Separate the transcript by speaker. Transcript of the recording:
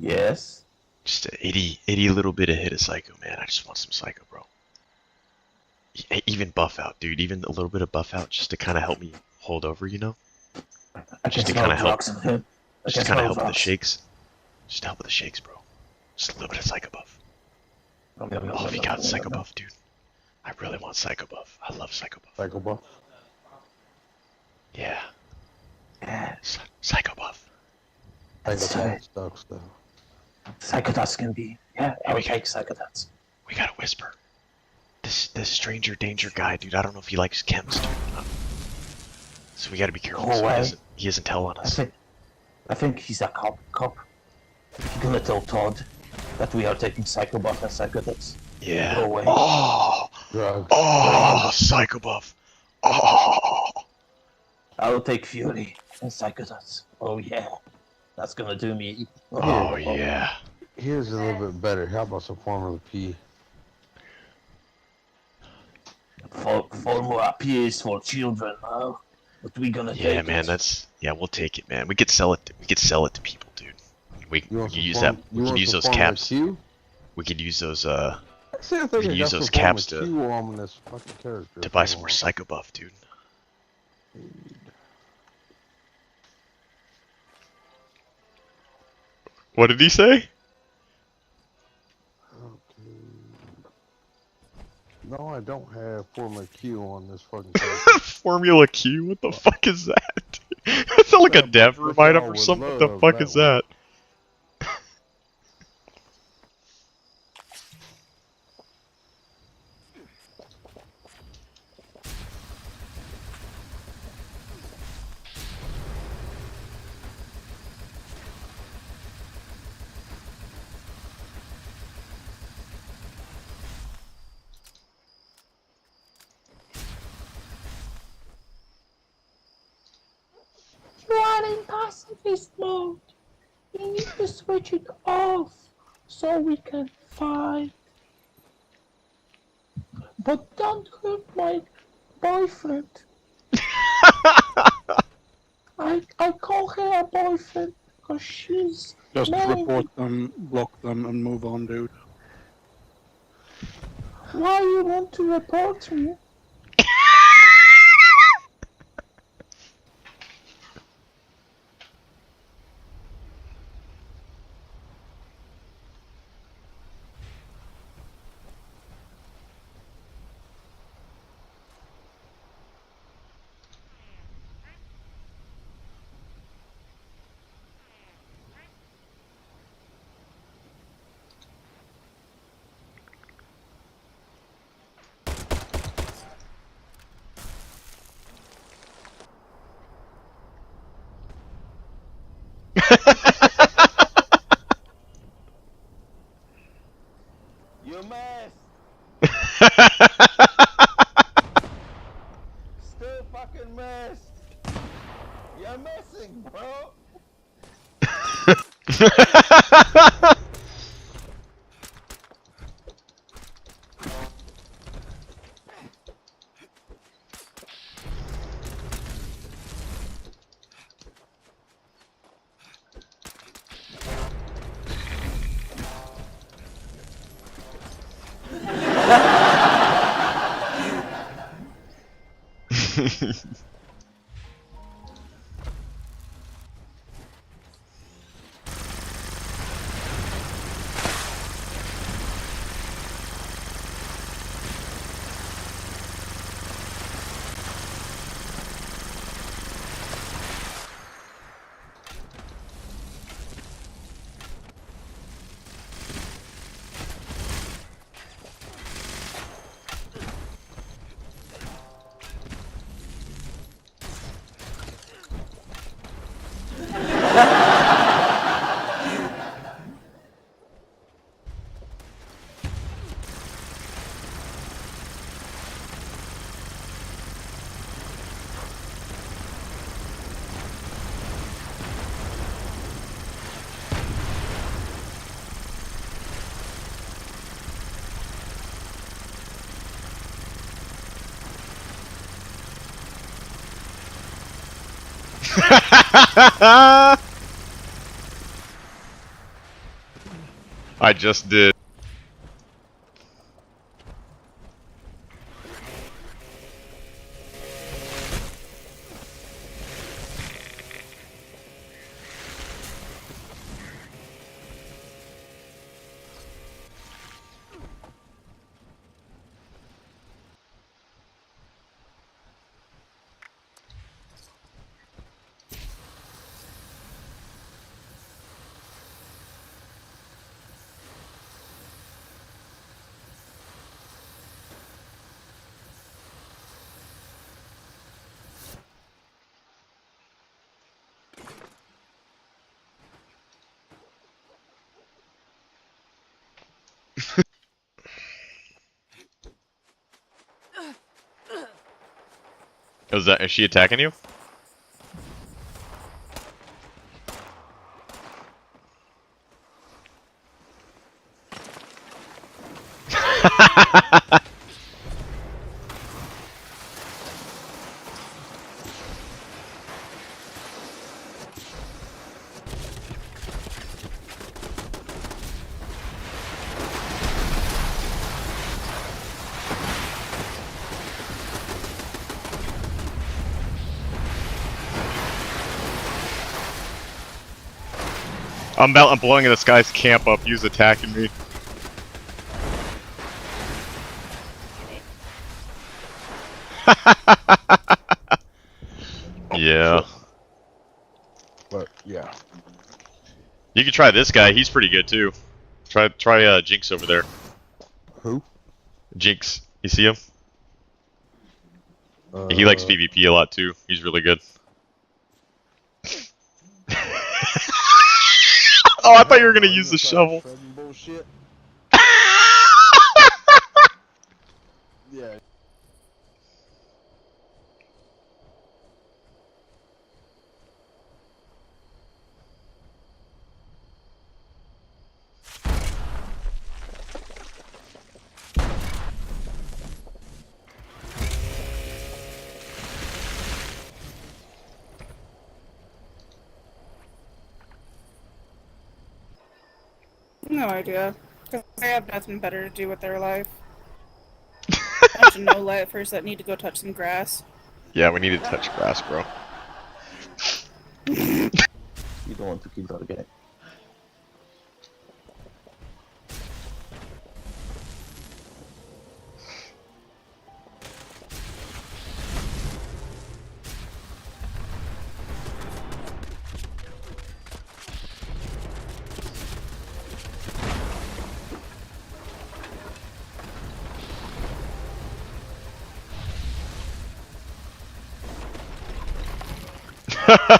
Speaker 1: Yes.
Speaker 2: Just a itty little bit of hit of psycho, man. I just want some psycho, bro. Even buff out, dude. Even a little bit of buff out just to kind of help me hold over, you know?
Speaker 1: I
Speaker 2: Just
Speaker 1: can
Speaker 2: to
Speaker 1: smell
Speaker 2: kind of help.
Speaker 1: drugs in him. I
Speaker 2: Just
Speaker 1: can
Speaker 2: to kind of
Speaker 1: smell
Speaker 2: help with the
Speaker 1: drugs.
Speaker 2: shakes. Just to help with the shakes, bro. Just a little bit of psycho buff. Oh, if you got psycho buff, dude. I really want psycho buff. I love psycho buff.
Speaker 3: Psycho buff?
Speaker 2: Yeah.
Speaker 1: Yeah.
Speaker 2: Psycho buff.
Speaker 3: Psychopath sucks though.
Speaker 1: Psychotats can be. Yeah, I would take psychotats.
Speaker 2: We gotta whisper. This stranger danger guy, dude. I don't know if he likes chems, dude. So we gotta be careful
Speaker 1: Go
Speaker 2: so
Speaker 1: away.
Speaker 2: he doesn't tell on us.
Speaker 1: I think he's a cop. He's gonna tell Todd that we are taking psycho buff and psychotats.
Speaker 2: Yeah.
Speaker 1: Go away.
Speaker 2: Oh.
Speaker 3: Drugs.
Speaker 2: Oh, psycho buff. Oh.
Speaker 1: I'll take Fury and psychotats. Oh yeah. That's gonna do me.
Speaker 2: Oh yeah.
Speaker 3: Here's a little bit better. How about some Formula P?
Speaker 1: Formula P is for children now. But we gonna take
Speaker 2: Yeah, man.
Speaker 1: it.
Speaker 2: We'll take it, man. We could sell it. We could sell it to people, dude. We can use that. We can use those caps. We could use those. We can use those caps to buy some more psycho buff, dude. What did he say?
Speaker 3: No, I don't have Formula Q on this fucking character.
Speaker 2: Formula Q? What the fuck is that? Is that like a dev room item or something? What the fuck is that?
Speaker 1: You are in pacifist mode. You need to switch it off so we can fight. But don't hurt my boyfriend. I call her a boyfriend because she's
Speaker 4: Just
Speaker 1: married.
Speaker 4: report them, block them, and move on, dude.
Speaker 1: Why you want to report me? You missed. Still fucking missed. You're missing, bro.
Speaker 2: I just did. Is she attacking you? I'm blowing this guy's camp up. He's attacking me. Yeah.
Speaker 3: But yeah.
Speaker 2: You can try this guy. He's pretty good too. Try Jinx over there.
Speaker 3: Who?
Speaker 2: Jinx. You see him? He likes PvP a lot too. He's really good. Oh, I thought you were gonna use the shovel.
Speaker 3: Bullshit. Yeah.
Speaker 5: No idea. Because they have nothing better to do with their life. Bunch of no-lifers that need to go touch some grass.
Speaker 2: Yeah, we need to touch grass, bro.
Speaker 1: You don't want to kill that guy.
Speaker 2: Ha